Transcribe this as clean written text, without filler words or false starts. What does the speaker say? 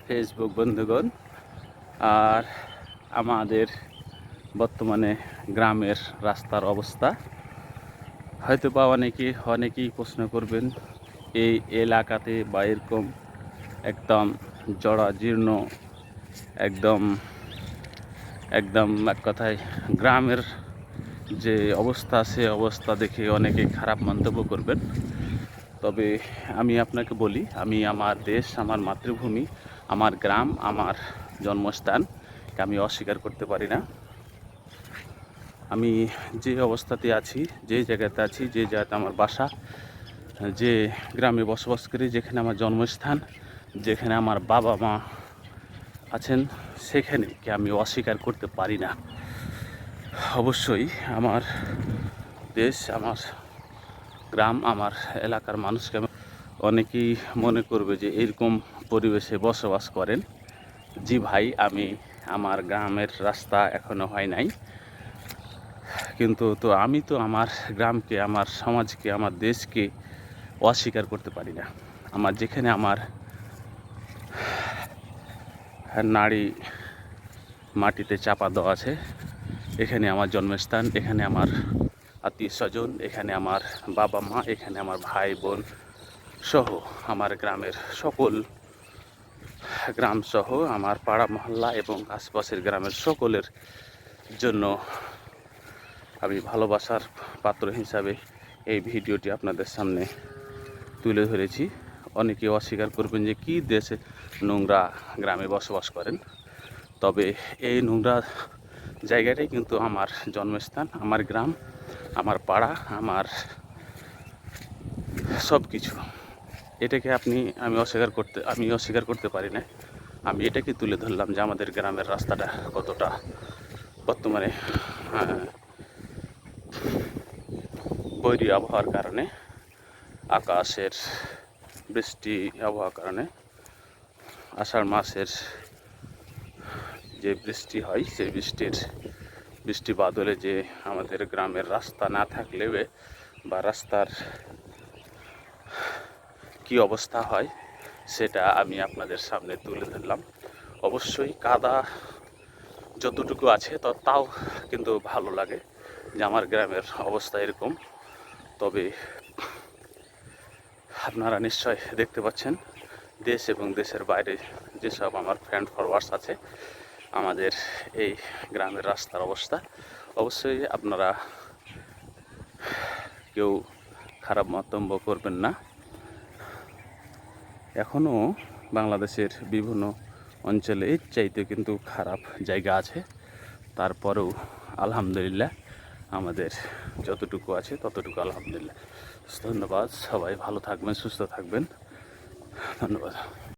Facebook বন্ধুগণ। আর আমাদের বর্তমানে গ্রামের রাস্তার অবস্থা হয়তো বা অনেকেই প্রশ্ন করবেন, এই এলাকাতে বা এরকম একদম জরাজীর্ণ একদম একদম এক কথায় গ্রামের যে অবস্থা, সে অবস্থা দেখে অনেকে খারাপ মন্তব্য করবেন। তবে আমি আপনাকে বলি, আমি আমার দেশ, আমার মাতৃভূমি, আমার গ্রাম, আমার জন্মস্থানকে আমি অস্বীকার করতে পারি না। আমি যে অবস্থাতে আছি, যে জায়গাতে আছি, যে জায়গাতে আমার বাসা, যে গ্রামে বসবাস করি, যেখানে আমার জন্মস্থান, যেখানে আমার বাবা মা আছেন, সেখানেকে আমি অস্বীকার করতে পারি না। অবশ্যই আমার দেশ, আমার গ্রাম, আমার এলাকার মানুষকে অনেকেই মনে করবে যে এরকম পরিবেশে বসবাস করেন। জি ভাই, আমার গ্রামের রাস্তা এখনো হয় নাই, কিন্তু আমি তো আমার গ্রামকে, আমার সমাজকে, আমার দেশকে অস্বীকার করতে পারি না। যেখানে আমার নাড়ি মাটিতে চাপা দেওয়া আছে, এখানে আমার জন্মস্থান, এখানে আমার আত্মীয় স্বজন, এখানে আমার বাবা মা, এখানে আমার ভাই বোন সহ আমার গ্রামের সকল গ্রাম সহ আমার পাড়া মহল্লা এবং আশপাশের গ্রামের সকলের জন্য আমি ভালোবাসার পাত্র হিসাবে এই ভিডিওটি আপনাদের সামনে তুলে ধরেছি। অনেকে অস্বীকার করবেন যে কী দেশে নোংরা গ্রামে বসবাস করেন, তবে এই নোংরা জায়গাটাই কিন্তু আমার জন্মস্থান, আমার গ্রাম, আমার পাড়া, আমার সব কিছু। এটাকে আমি অস্বীকার করতে পারি না। আমি এটাকে তুলে ধরলাম যে আমাদের গ্রামের রাস্তাটা কতটা বর্তমানে বৈরী আবহাওয়ার কারণে, আকাশের বৃষ্টি আবহাওয়ার কারণে, আষাঢ় মাসের যে বৃষ্টি হয়, সেই বৃষ্টি বাদলে যে আমাদের গ্রামের রাস্তা না থাকলে বা রাস্তার কি অবস্থা হয়, সেটা আমি আপনাদের সামনে তুলে ধরলাম। অবশ্যই কাদা যতটুকু আছে তাও কিন্তু ভালো লাগে যে আমার গ্রামের অবস্থা এরকম। তবে আপনারা নিশ্চয় দেখতে পাচ্ছেন, দেশ এবং দেশের বাইরে যেসব আমার ফ্রেন্ড ফলোয়ার্স আছে, আমাদের এই গ্রামের রাস্তার অবস্থা। অবশ্যই আপনারা কেউ খারাপ মন্তব্য করবেন না। এখনও বাংলাদেশের বিভিন্ন অঞ্চলে এর চাইতে কিন্তু খারাপ জায়গা আছে। তারপরেও আলহামদুলিল্লাহ আমাদের যতটুকু আছে ততটুকু আলহামদুলিল্লাহ। ধন্যবাদ। সবাই ভালো থাকবেন, সুস্থ থাকবেন। ধন্যবাদ।